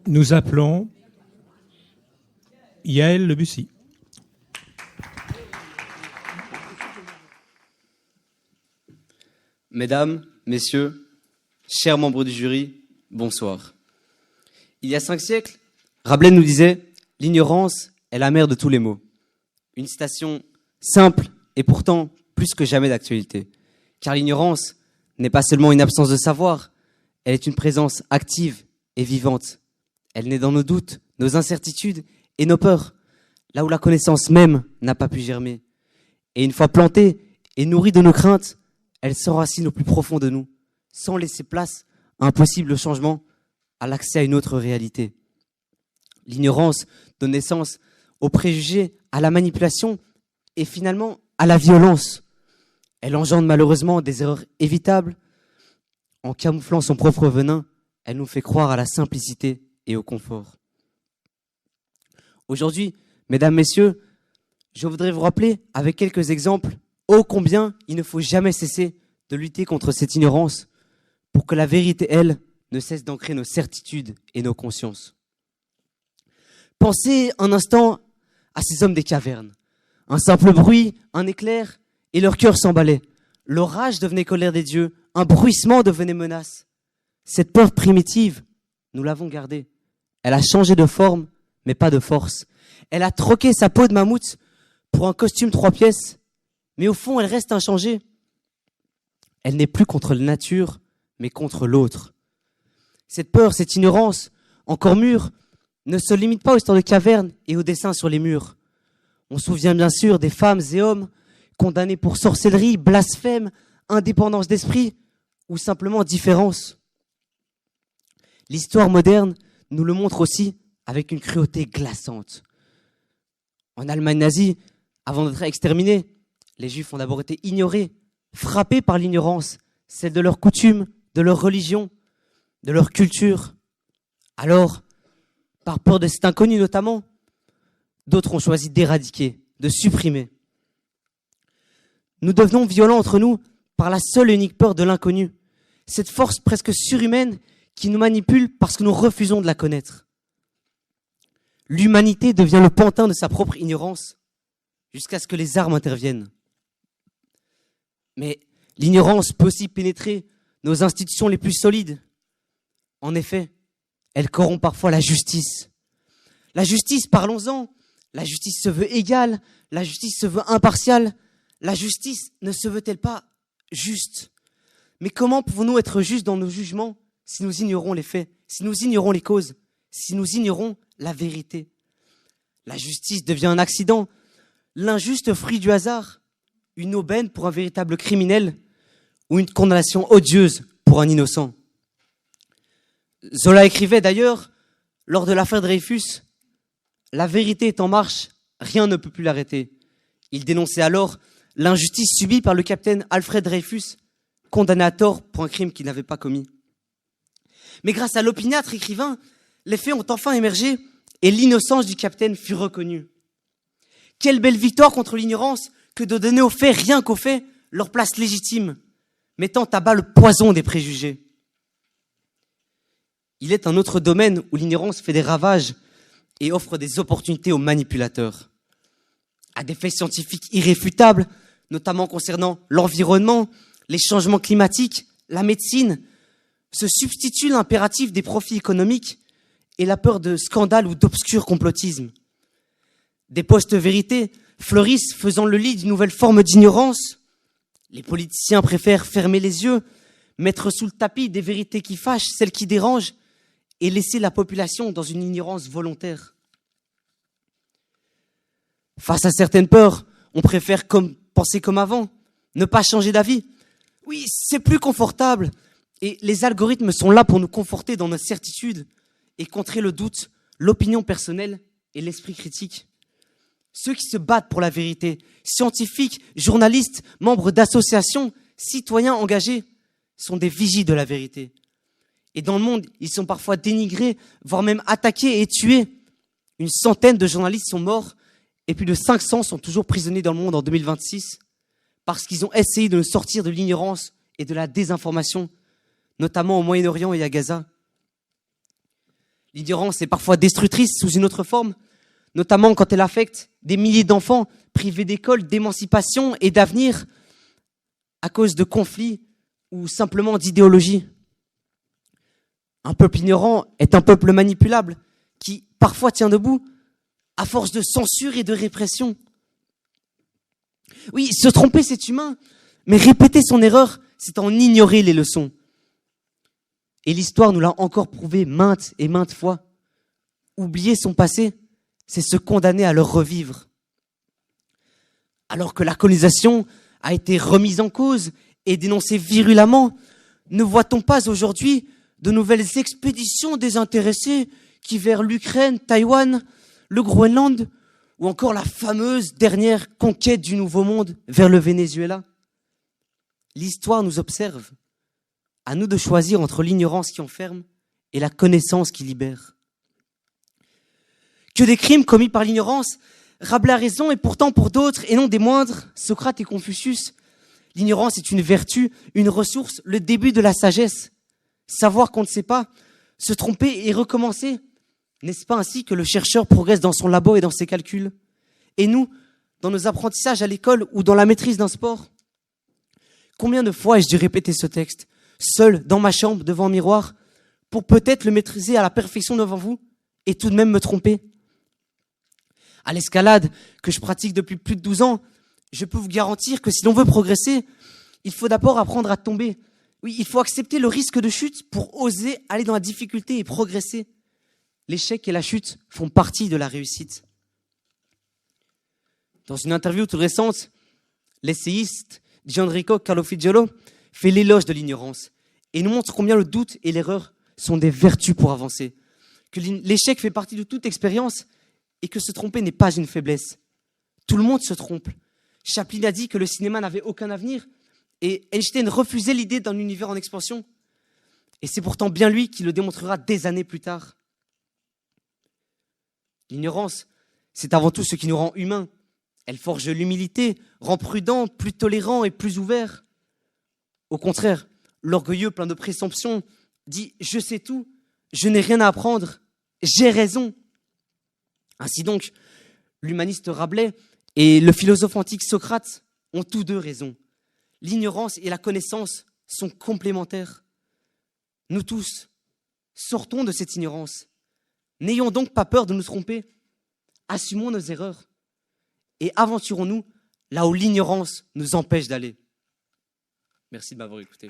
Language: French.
Nous appelons Yaël Le Bussy. Mesdames, messieurs, chers membres du jury, bonsoir. Il y a 5 siècles, Rabelais nous disait « L'ignorance est la mère de tous les maux ». Une citation simple et pourtant plus que jamais d'actualité. Car l'ignorance n'est pas seulement une absence de savoir, elle est une présence active et vivante. Elle naît dans nos doutes, nos incertitudes et nos peurs, là où la connaissance même n'a pas pu germer. Et une fois plantée et nourrie de nos craintes, elle s'enracine au plus profond de nous, sans laisser place à un possible changement, à l'accès à une autre réalité. L'ignorance donne naissance aux préjugés, à la manipulation et finalement à la violence. Elle engendre malheureusement des erreurs évitables. En camouflant son propre venin, elle nous fait croire à la simplicité et au confort. Aujourd'hui, mesdames, messieurs, je voudrais vous rappeler avec quelques exemples ô combien il ne faut jamais cesser de lutter contre cette ignorance pour que la vérité, elle, ne cesse d'ancrer nos certitudes et nos consciences. Pensez un instant à ces hommes des cavernes. Un simple bruit, un éclair, et leur cœur s'emballait. L'orage devenait colère des dieux, un bruissement devenait menace. Cette peur primitive, nous l'avons gardée. Elle a changé de forme, mais pas de force. Elle a troqué sa peau de mammouth pour un costume 3 pièces, mais au fond, elle reste inchangée. Elle n'est plus contre la nature, mais contre l'autre. Cette peur, cette ignorance, encore mûre, ne se limite pas aux histoires de cavernes et aux dessins sur les murs. On se souvient bien sûr des femmes et hommes condamnés pour sorcellerie, blasphème, indépendance d'esprit ou simplement différence. L'histoire moderne nous le montre aussi avec une cruauté glaçante. En Allemagne nazie, avant d'être exterminés, les Juifs ont d'abord été ignorés, frappés par l'ignorance, celle de leurs coutumes, de leur religion, de leur culture. Alors, par peur de cet inconnu notamment, d'autres ont choisi d'éradiquer, de supprimer. Nous devenons violents entre nous par la seule et unique peur de l'inconnu, cette force presque surhumaine qui nous manipule parce que nous refusons de la connaître. L'humanité devient le pantin de sa propre ignorance jusqu'à ce que les armes interviennent. Mais l'ignorance peut aussi pénétrer nos institutions les plus solides. En effet, elle corrompt parfois la justice. La justice, parlons-en, la justice se veut égale, la justice se veut impartiale, la justice ne se veut-elle pas juste? Mais comment pouvons-nous être justes dans nos jugements si nous ignorons les faits, si nous ignorons les causes, si nous ignorons la vérité? La justice devient un accident, l'injuste fruit du hasard, une aubaine pour un véritable criminel ou une condamnation odieuse pour un innocent. Zola écrivait d'ailleurs, lors de l'affaire Dreyfus, « La vérité est en marche, rien ne peut plus l'arrêter ». Il dénonçait alors l'injustice subie par le capitaine Alfred Dreyfus, condamné à tort pour un crime qu'il n'avait pas commis. Mais grâce à l'opiniâtre écrivain, les faits ont enfin émergé et l'innocence du capitaine fut reconnue. Quelle belle victoire contre l'ignorance que de donner aux faits, rien qu'aux faits, leur place légitime, mettant à bas le poison des préjugés. Il est un autre domaine où l'ignorance fait des ravages et offre des opportunités aux manipulateurs. À des faits scientifiques irréfutables, notamment concernant l'environnement, les changements climatiques, la médecine, se substitue l'impératif des profits économiques et la peur de scandales ou d'obscurs complotismes. Des post-vérités fleurissent faisant le lit d'une nouvelle forme d'ignorance. Les politiciens préfèrent fermer les yeux, mettre sous le tapis des vérités qui fâchent, celles qui dérangent, et laisser la population dans une ignorance volontaire. Face à certaines peurs, on préfère penser comme avant, ne pas changer d'avis. Oui, c'est plus confortable. Et les algorithmes sont là pour nous conforter dans nos certitudes et contrer le doute, l'opinion personnelle et l'esprit critique. Ceux qui se battent pour la vérité, scientifiques, journalistes, membres d'associations, citoyens engagés, sont des vigies de la vérité. Et dans le monde, ils sont parfois dénigrés, voire même attaqués et tués. Une centaine de journalistes sont morts et plus de 500 sont toujours prisonniers dans le monde en 2026 parce qu'ils ont essayé de nous sortir de l'ignorance et de la désinformation, notamment au Moyen-Orient et à Gaza. L'ignorance est parfois destructrice sous une autre forme, notamment quand elle affecte des milliers d'enfants privés d'école, d'émancipation et d'avenir à cause de conflits ou simplement d'idéologie. Un peuple ignorant est un peuple manipulable qui parfois tient debout à force de censure et de répression. Oui, se tromper c'est humain, mais répéter son erreur c'est en ignorer les leçons. Et l'histoire nous l'a encore prouvé maintes et maintes fois. Oublier son passé, c'est se condamner à le revivre. Alors que la colonisation a été remise en cause et dénoncée virulemment, ne voit-on pas aujourd'hui de nouvelles expéditions désintéressées qui vers l'Ukraine, Taïwan, le Groenland ou encore la fameuse dernière conquête du Nouveau Monde vers le Venezuela? L'histoire nous observe. À nous de choisir entre l'ignorance qui enferme et la connaissance qui libère. Que des crimes commis par l'ignorance, Rabelais a raison, et pourtant pour d'autres, et non des moindres, Socrate et Confucius, l'ignorance est une vertu, une ressource, le début de la sagesse. Savoir qu'on ne sait pas, se tromper et recommencer. N'est-ce pas ainsi que le chercheur progresse dans son labo et dans ses calculs? Et nous, dans nos apprentissages à l'école ou dans la maîtrise d'un sport? Combien de fois ai-je dû répéter ce texte, seul dans ma chambre devant un miroir, pour peut-être le maîtriser à la perfection devant vous et tout de même me tromper? À l'escalade que je pratique depuis plus de 12 ans, je peux vous garantir que si l'on veut progresser, il faut d'abord apprendre à tomber. Oui, il faut accepter le risque de chute pour oser aller dans la difficulté et progresser. L'échec et la chute font partie de la réussite. Dans une interview toute récente, l'essayiste Gianrico Caloffigiolo fait l'éloge de l'ignorance et nous montre combien le doute et l'erreur sont des vertus pour avancer. Que l'échec fait partie de toute expérience et que se tromper n'est pas une faiblesse. Tout le monde se trompe. Chaplin a dit que le cinéma n'avait aucun avenir et Einstein refusait l'idée d'un univers en expansion. Et c'est pourtant bien lui qui le démontrera des années plus tard. L'ignorance, c'est avant tout ce qui nous rend humains. Elle forge l'humilité, rend prudent, plus tolérant et plus ouvert. Au contraire, l'orgueilleux plein de présomptions dit « je sais tout, je n'ai rien à apprendre, j'ai raison ». Ainsi donc, l'humaniste Rabelais et le philosophe antique Socrate ont tous deux raison. L'ignorance et la connaissance sont complémentaires. Nous tous, sortons de cette ignorance. N'ayons donc pas peur de nous tromper. Assumons nos erreurs et aventurons-nous là où l'ignorance nous empêche d'aller. Merci de m'avoir écouté.